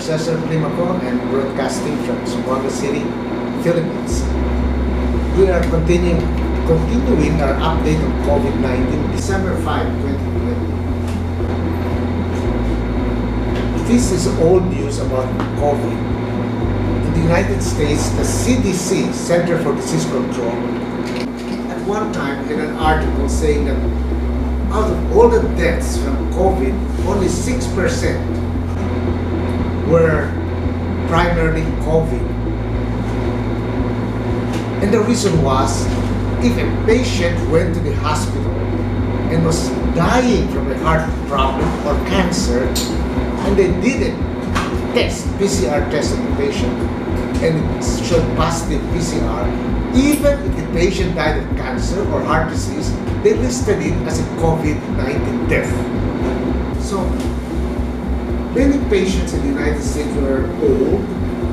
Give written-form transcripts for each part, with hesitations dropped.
Cesar Climaco and broadcasting from Zamboanga City, Philippines. We are continuing our update on COVID-19, December 5, 2020. This is old news about COVID. In the United States, the CDC, Center for Disease Control, at one time had an article saying that out of all the deaths from COVID, only 6% were primarily COVID. And the reason was, if a patient went to the hospital and was dying from a heart problem or cancer, and they didn't PCR test on the patient, and it showed positive PCR, even if the patient died of cancer or heart disease, they listed it as a COVID-19 death. So, many patients in the United States were old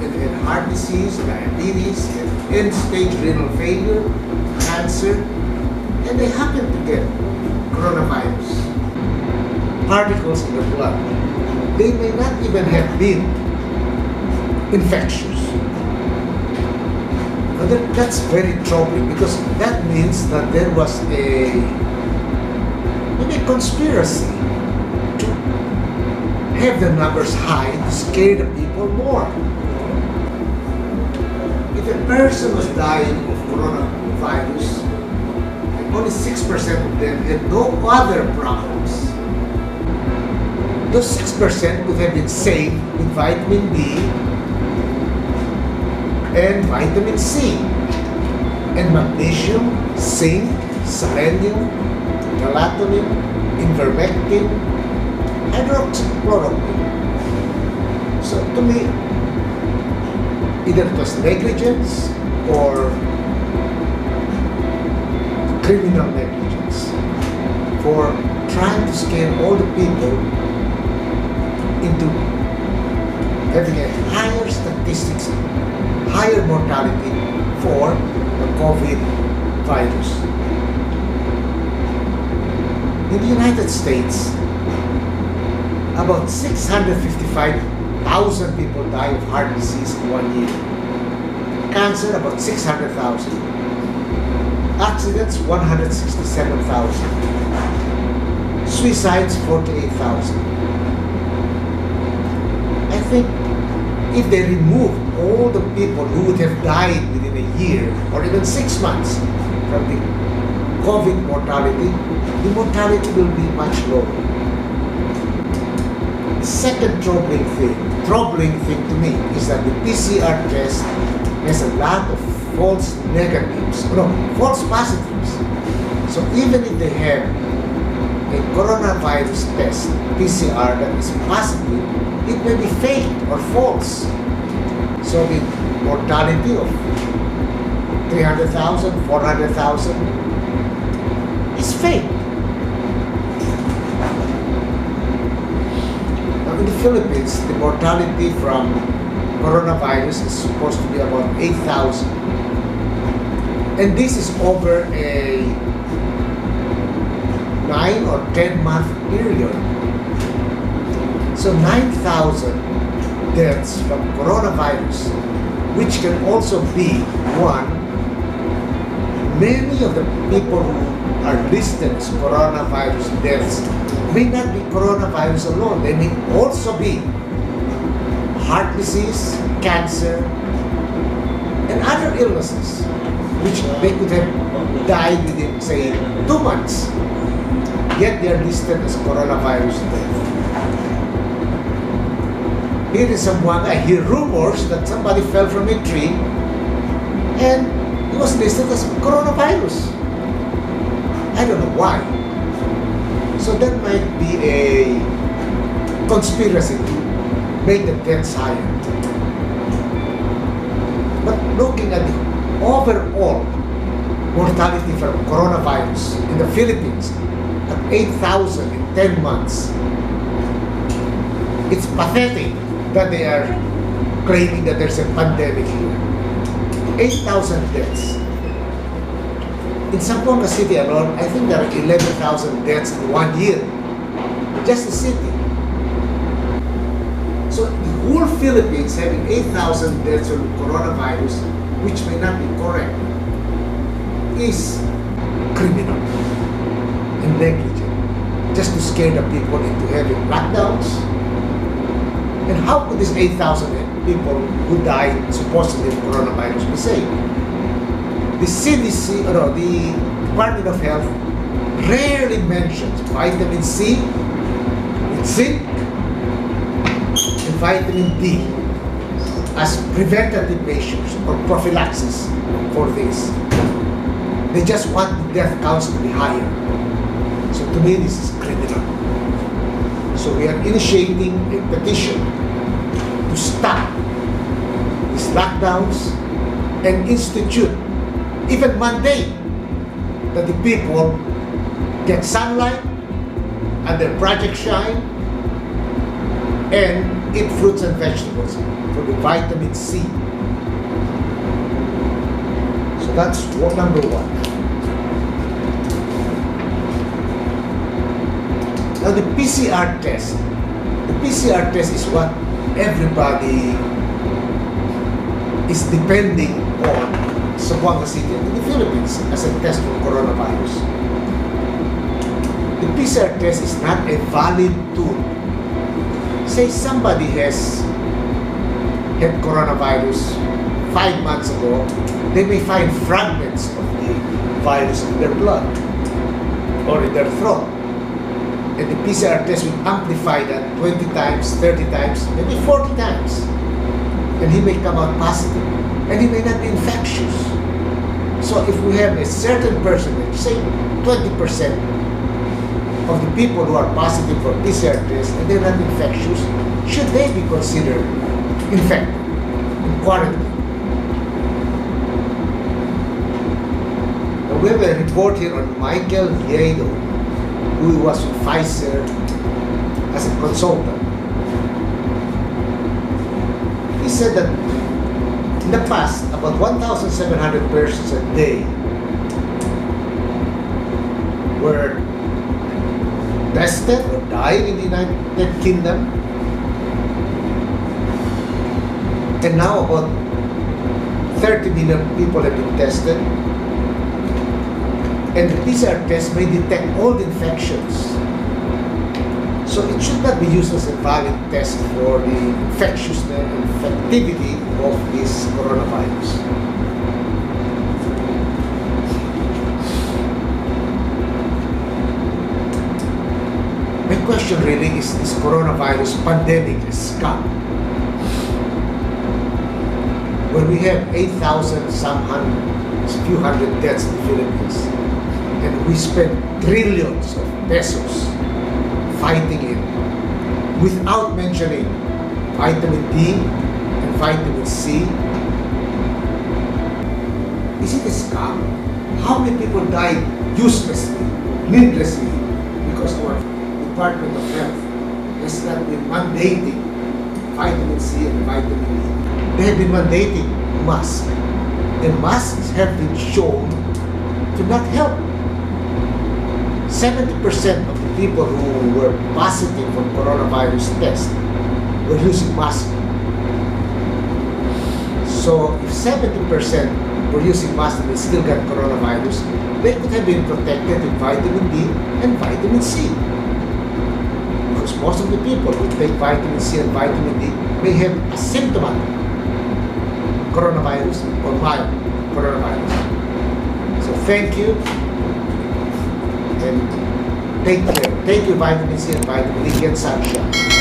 and had heart disease, diabetes, and end-stage renal failure, cancer, and they happened to get coronavirus. Particles in the blood. They may not even have been infectious. That's very troubling because that means that there was maybe a conspiracy to have the numbers high to scare the people more. If a person was dying of coronavirus, and only 6% of them had no other problems, those 6% would have been saved with vitamin D and vitamin C and magnesium, zinc, selenium, melatonin, ivermectin, hydroxychloroquine. So to me, either it was negligence or criminal negligence for trying to scare all the people into having a higher statistics, higher mortality for the COVID virus. In the United States, about 655,000 people die of heart disease in 1 year. Cancer, about 600,000. Accidents, 167,000. Suicides, 48,000. I think if they remove all the people who would have died within a year or even 6 months from the COVID mortality, the mortality will be much lower. The second troubling thing to me is that the PCR test has a lot of false negatives, false positives. So even if they have a coronavirus test, PCR, that is positive, it may be fake or false. So the mortality of 300,000, 400,000 is fake. Now in the Philippines, the mortality from coronavirus is supposed to be about 8,000. And this is over a 9 or 10 month period. So 9,000 deaths from coronavirus, which can also be one, many of the people who are listed as coronavirus deaths may not be coronavirus alone. They may also be heart disease, cancer, and other illnesses, which they could have died within, say, 2 months, yet they are listed as coronavirus death. Here is someone, I hear rumors that somebody fell from a tree and he was listed as coronavirus. I don't know why. So that might be a conspiracy to make the deaths higher. But looking at the overall mortality from coronavirus in the Philippines at 8,000 in 10 months, it's pathetic that they are claiming that there's a pandemic here. 8,000 deaths. In Zamboanga City alone, I think there are 11,000 deaths in 1 year. Just the city. So the whole Philippines having 8,000 deaths from coronavirus, which may not be correct, is criminal and negligent, just to scare the people into having lockdowns. And how could these 8,000 people who died supposedly of coronavirus be saved? The CDC, or no, the Department of Health rarely mentions vitamin C, zinc, and vitamin D as preventative measures or prophylaxis for this. They just want the death counts to be higher. So to me, this is criminal. So we are initiating a petition to stop these lockdowns and institute, even mandate, that the people get sunlight and their project shine and eat fruits and vegetables for the vitamin C. So that's number one. Now the PCR test. The PCR test is what everybody is depending on sa Buanga City and in the Philippines as a test for coronavirus. The PCR test is not a valid tool. Say somebody has had coronavirus 5 months ago, they may find fragments of the virus in their blood or in their throat. And the PCR test will amplify that 20 times, 30 times, maybe 40 times. And he may come out positive. And he may not be infectious. So if we have a certain person, say 20% of the people who are positive for PCR test and they're not infectious, should they be considered infected in quarantine? Now we have a report here on Michael Yedo, who was with Pfizer as a consultant. He said that in the past, about 1,700 persons a day were tested or died in the United Kingdom. And now about 30 million people have been tested. And the PCR test may detect all the infections. So it should not be used as a valid test for the infectiousness and infectivity of this coronavirus. My question really is this coronavirus pandemic a scam? When we have 8,000 few hundred deaths in the Philippines, and we spend trillions of pesos fighting it without mentioning vitamin D and vitamin C. Is it a scam? How many people died uselessly, needlessly, because our Department of Health has not been mandating vitamin C and vitamin D. They have been mandating masks. And masks have been shown to not help. 70% of the people who were positive for coronavirus test were using masks. So if 70% were using masks and they still got coronavirus, they could have been protected with vitamin D and vitamin C. Because most of the people who take vitamin C and vitamin D may have asymptomatic coronavirus or mild coronavirus. So thank you. And take care. Take your vitamin C and vitamin D. Get sunshine.